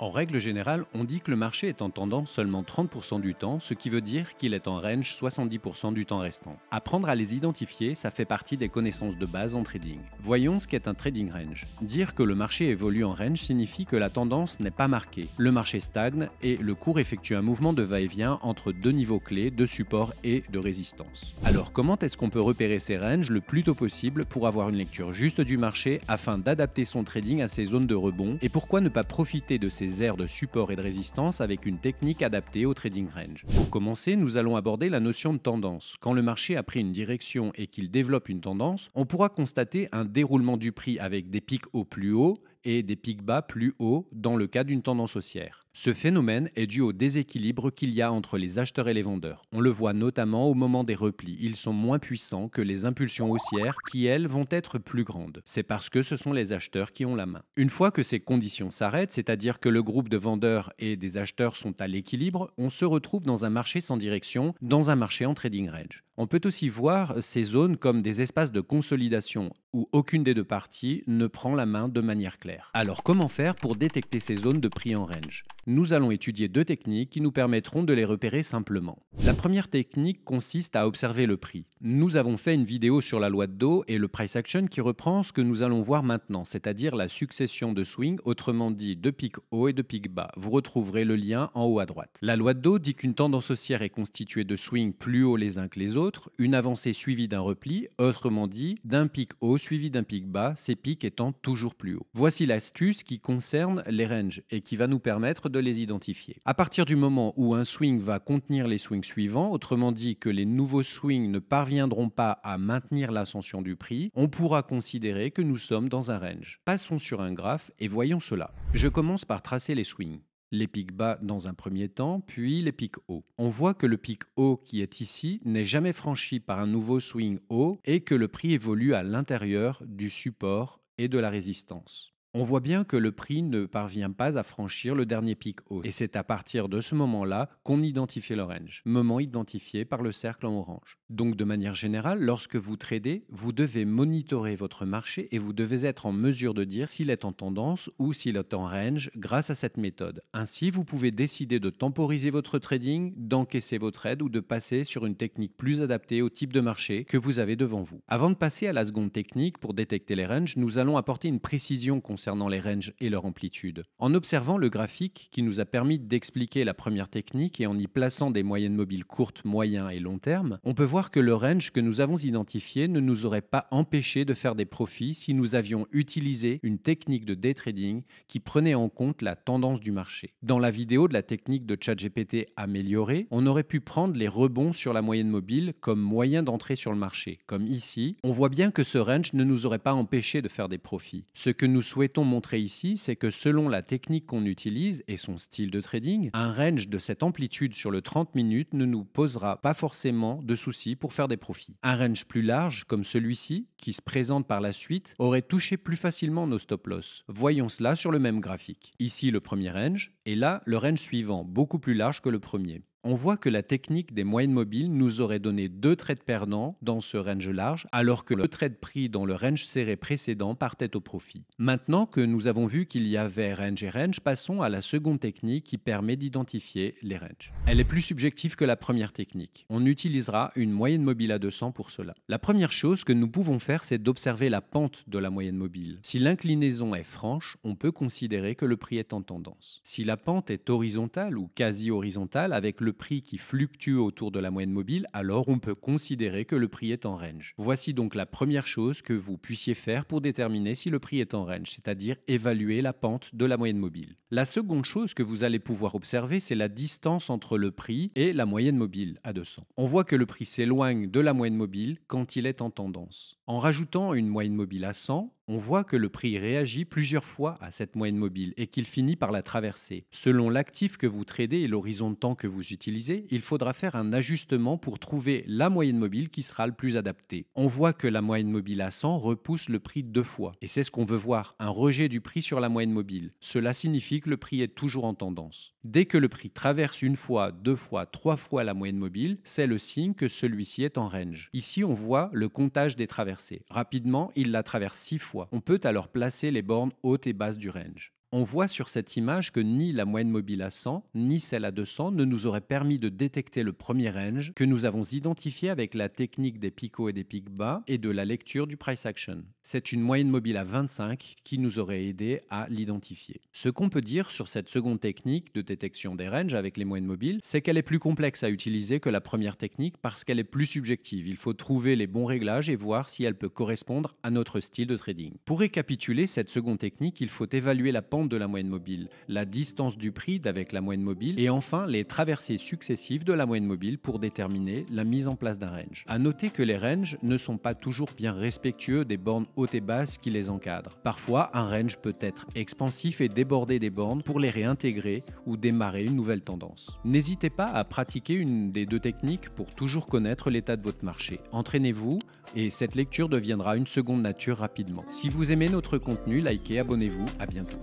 En règle générale, on dit que le marché est en tendance seulement 30% du temps, ce qui veut dire qu'il est en range 70% du temps restant. Apprendre à les identifier, ça fait partie des connaissances de base en trading. Voyons ce qu'est un trading range. Dire que le marché évolue en range signifie que la tendance n'est pas marquée. Le marché stagne et le cours effectue un mouvement de va-et-vient entre deux niveaux clés de support et de résistance. Alors comment est-ce qu'on peut repérer ces ranges le plus tôt possible pour avoir une lecture juste du marché afin d'adapter son trading à ces zones de rebond, et pourquoi ne pas profiter de ces aires de support et de résistance avec une technique adaptée au trading range. Pour commencer, nous allons aborder la notion de tendance. Quand le marché a pris une direction et qu'il développe une tendance, on pourra constater un déroulement du prix avec des pics hauts plus hauts et des pics bas plus hauts dans le cas d'une tendance haussière. Ce phénomène est dû au déséquilibre qu'il y a entre les acheteurs et les vendeurs. On le voit notamment au moment des replis. Ils sont moins puissants que les impulsions haussières qui, elles, vont être plus grandes. C'est parce que ce sont les acheteurs qui ont la main. Une fois que ces conditions s'arrêtent, c'est-à-dire que le groupe de vendeurs et des acheteurs sont à l'équilibre, on se retrouve dans un marché sans direction, dans un marché en trading range. On peut aussi voir ces zones comme des espaces de consolidation où aucune des deux parties ne prend la main de manière claire. Alors comment faire pour détecter ces zones de prix en range ? Nous allons étudier deux techniques qui nous permettront de les repérer simplement. La première technique consiste à observer le prix. Nous avons fait une vidéo sur la loi de Dow et le price action qui reprend ce que nous allons voir maintenant, c'est-à-dire la succession de swings, autrement dit de pics hauts et de pics bas. Vous retrouverez le lien en haut à droite. La loi de Dow dit qu'une tendance haussière est constituée de swings plus hauts les uns que les autres, une avancée suivie d'un repli, autrement dit d'un pic haut suivi d'un pic bas, ces pics étant toujours plus hauts. Voici l'astuce qui concerne les ranges et qui va nous permettre de les identifier. À partir du moment où un swing va contenir les swings suivants, autrement dit que les nouveaux swings ne parviendront pas à maintenir l'ascension du prix, on pourra considérer que nous sommes dans un range. Passons sur un graphe et voyons cela. Je commence par tracer les swings. Les pics bas dans un premier temps, puis les pics hauts. On voit que le pic haut qui est ici n'est jamais franchi par un nouveau swing haut et que le prix évolue à l'intérieur du support et de la résistance. On voit bien que le prix ne parvient pas à franchir le dernier pic haut. Et c'est à partir de ce moment-là qu'on identifie le range, moment identifié par le cercle en orange. Donc de manière générale, lorsque vous tradez, vous devez monitorer votre marché et vous devez être en mesure de dire s'il est en tendance ou s'il est en range grâce à cette méthode. Ainsi, vous pouvez décider de temporiser votre trading, d'encaisser vos trades ou de passer sur une technique plus adaptée au type de marché que vous avez devant vous. Avant de passer à la seconde technique pour détecter les ranges, nous allons apporter une précision concernant les ranges et leur amplitude. En observant le graphique qui nous a permis d'expliquer la première technique et en y plaçant des moyennes mobiles courtes, moyens et long terme, on peut voir que le range que nous avons identifié ne nous aurait pas empêché de faire des profits si nous avions utilisé une technique de day trading qui prenait en compte la tendance du marché. Dans la vidéo de la technique de ChatGPT améliorée, on aurait pu prendre les rebonds sur la moyenne mobile comme moyen d'entrer sur le marché. Comme ici, on voit bien que ce range ne nous aurait pas empêché de faire des profits. Ce que nous souhaitons montrer ici, c'est que selon la technique qu'on utilise et son style de trading, un range de cette amplitude sur le 30 minutes ne nous posera pas forcément de soucis pour faire des profits. Un range plus large, comme celui-ci, qui se présente par la suite, aurait touché plus facilement nos stop-loss. Voyons cela sur le même graphique. Ici le premier range, et là le range suivant, beaucoup plus large que le premier. On voit que la technique des moyennes mobiles nous aurait donné deux trades perdants dans ce range large, alors que le trade pris dans le range serré précédent partait au profit. Maintenant que nous avons vu qu'il y avait range et range, passons à la seconde technique qui permet d'identifier les ranges. Elle est plus subjective que la première technique. On utilisera une moyenne mobile à 200 pour cela. La première chose que nous pouvons faire, c'est d'observer la pente de la moyenne mobile. Si l'inclinaison est franche, on peut considérer que le prix est en tendance. Si la pente est horizontale ou quasi horizontale avec le prix qui fluctue autour de la moyenne mobile, alors on peut considérer que le prix est en range. Voici donc la première chose que vous puissiez faire pour déterminer si le prix est en range, c'est-à-dire évaluer la pente de la moyenne mobile. La seconde chose que vous allez pouvoir observer, c'est la distance entre le prix et la moyenne mobile à 200. On voit que le prix s'éloigne de la moyenne mobile quand il est en tendance. En rajoutant une moyenne mobile à 100, on voit que le prix réagit plusieurs fois à cette moyenne mobile et qu'il finit par la traverser. Selon l'actif que vous tradez et l'horizon de temps que vous utilisez, il faudra faire un ajustement pour trouver la moyenne mobile qui sera le plus adaptée. On voit que la moyenne mobile à 100 repousse le prix deux fois. Et c'est ce qu'on veut voir, un rejet du prix sur la moyenne mobile. Cela signifie que le prix est toujours en tendance. Dès que le prix traverse une fois, deux fois, trois fois la moyenne mobile, c'est le signe que celui-ci est en range. Ici, on voit le comptage des traversées. Rapidement, il la traverse 6 fois. On peut alors placer les bornes hautes et basses du range. On voit sur cette image que ni la moyenne mobile à 100, ni celle à 200 ne nous auraient permis de détecter le premier range que nous avons identifié avec la technique des pics hauts et des pics bas et de la lecture du price action. C'est une moyenne mobile à 25 qui nous aurait aidé à l'identifier. Ce qu'on peut dire sur cette seconde technique de détection des ranges avec les moyennes mobiles, c'est qu'elle est plus complexe à utiliser que la première technique parce qu'elle est plus subjective. Il faut trouver les bons réglages et voir si elle peut correspondre à notre style de trading. Pour récapituler cette seconde technique, il faut évaluer la pente de la moyenne mobile, la distance du prix avec la moyenne mobile et enfin les traversées successives de la moyenne mobile pour déterminer la mise en place d'un range. À noter que les ranges ne sont pas toujours bien respectueux des bornes hautes et basses qui les encadrent. Parfois, un range peut être expansif et déborder des bornes pour les réintégrer ou démarrer une nouvelle tendance. N'hésitez pas à pratiquer une des deux techniques pour toujours connaître l'état de votre marché. Entraînez-vous et cette lecture deviendra une seconde nature rapidement. Si vous aimez notre contenu, likez, abonnez-vous, à bientôt.